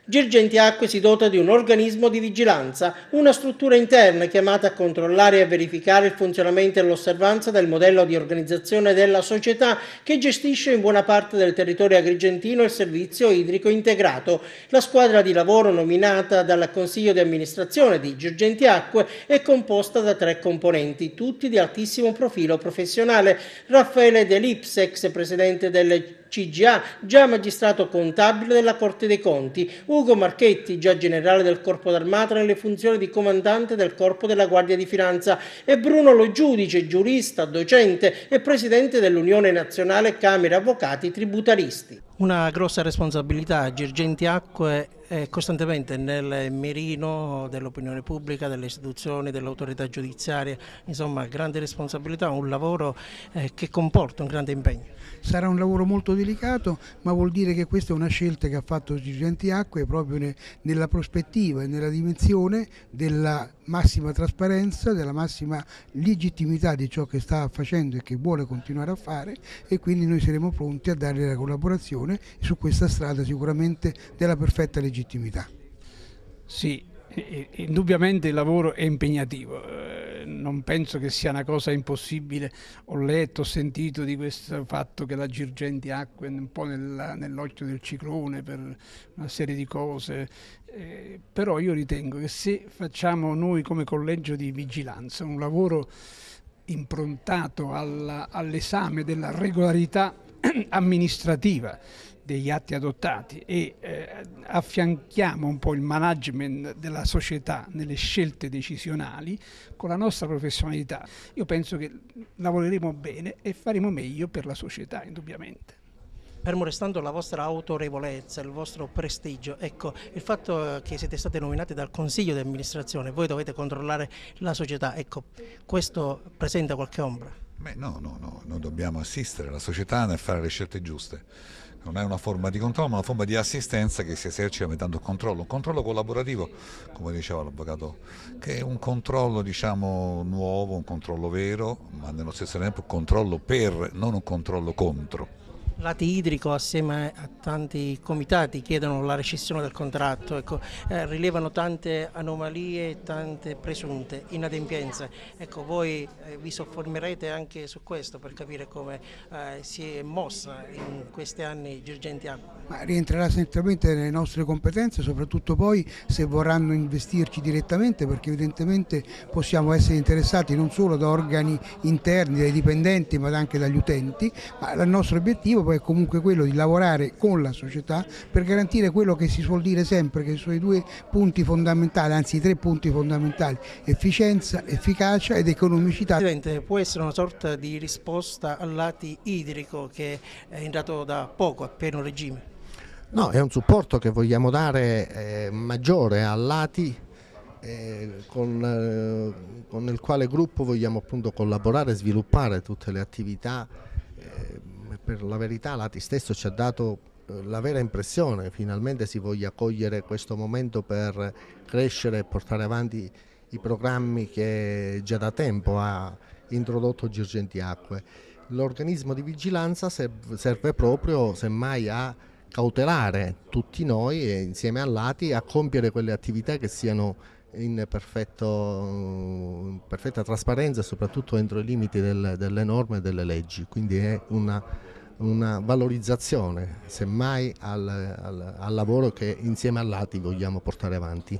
Girgenti Acque si dota di un organismo di vigilanza, una struttura interna chiamata a controllare e a verificare il funzionamento e l'osservanza del modello di organizzazione della società che gestisce in buona parte del territorio agrigentino il servizio idrico integrato. La squadra di lavoro nominata dal Consiglio di amministrazione di Girgenti Acque è composta da 3 componenti, tutti di altissimo profilo professionale. Raffaele De Lips, ex presidente delle CGA, già magistrato contabile della Corte dei Conti, Ugo Marchetti, già generale del Corpo d'Armata nelle funzioni di comandante del Corpo della Guardia di Finanza, e Bruno Lo Giudice, giurista, docente e presidente dell'Unione Nazionale Camere Avvocati Tributaristi. Una grossa responsabilità. Girgenti Acque è costantemente nel mirino dell'opinione pubblica, delle istituzioni, dell'autorità giudiziaria, insomma grande responsabilità, un lavoro che comporta un grande impegno. Sarà un lavoro molto delicato, ma vuol dire che questa è una scelta che ha fatto Girgenti Acque proprio nella prospettiva e nella dimensione della massima trasparenza, della massima legittimità di ciò che sta facendo e che vuole continuare a fare, e quindi noi saremo pronti a dare la collaborazione su questa strada sicuramente della perfetta legittimità. Sì, indubbiamente il lavoro è impegnativo, non penso che sia una cosa impossibile. Ho letto, ho sentito di questo fatto che la Girgenti Acque è un po' nell'occhio del ciclone per una serie di cose, però io ritengo che se facciamo noi come collegio di vigilanza un lavoro improntato all'esame della regolarità amministrativa degli atti adottati e affianchiamo un po' il management della società nelle scelte decisionali con la nostra professionalità, io penso che lavoreremo bene e faremo meglio per la società, indubbiamente. Fermo restando la vostra autorevolezza, il vostro prestigio, ecco, il fatto che siete stati nominati dal Consiglio di amministrazione, voi dovete controllare la società, ecco, questo presenta qualche ombra? Beh, no, noi dobbiamo assistere la società nel fare le scelte giuste. Non è una forma di controllo, ma una forma di assistenza che si esercita mettendo un controllo collaborativo, come diceva l'avvocato, che è un controllo diciamo nuovo, un controllo vero, ma nello stesso tempo un controllo per, non un controllo contro. Lati Idrico assieme a tanti comitati chiedono la rescissione del contratto, ecco, rilevano tante anomalie, tante presunte inadempienze. Ecco, voi vi soffermerete anche su questo per capire come si è mossa in questi anni Girgenti Acque. Ma rientrerà certamente nelle nostre competenze, soprattutto poi se vorranno investirci direttamente, perché evidentemente possiamo essere interessati non solo da organi interni, dai dipendenti, ma anche dagli utenti, ma il nostro obiettivo poi è comunque quello di lavorare con la società per garantire quello che si suol dire sempre, che sono i 2 punti fondamentali, anzi i 3 punti fondamentali: efficienza, efficacia ed economicità. Presidente, può essere una sorta di risposta al Lati Idrico che è entrato da poco, a pieno regime? No, è un supporto che vogliamo dare maggiore a Lati, con il quale gruppo vogliamo appunto collaborare e sviluppare tutte le attività. Per la verità Lati stesso ci ha dato la vera impressione, finalmente si voglia cogliere questo momento per crescere e portare avanti i programmi che già da tempo ha introdotto Girgenti Acque. L'organismo di vigilanza serve proprio semmai a cautelare tutti noi e insieme a Lati a compiere quelle attività che siano in perfetta trasparenza e soprattutto entro i limiti delle norme e delle leggi, quindi è una valorizzazione semmai al lavoro che insieme a Lati vogliamo portare avanti.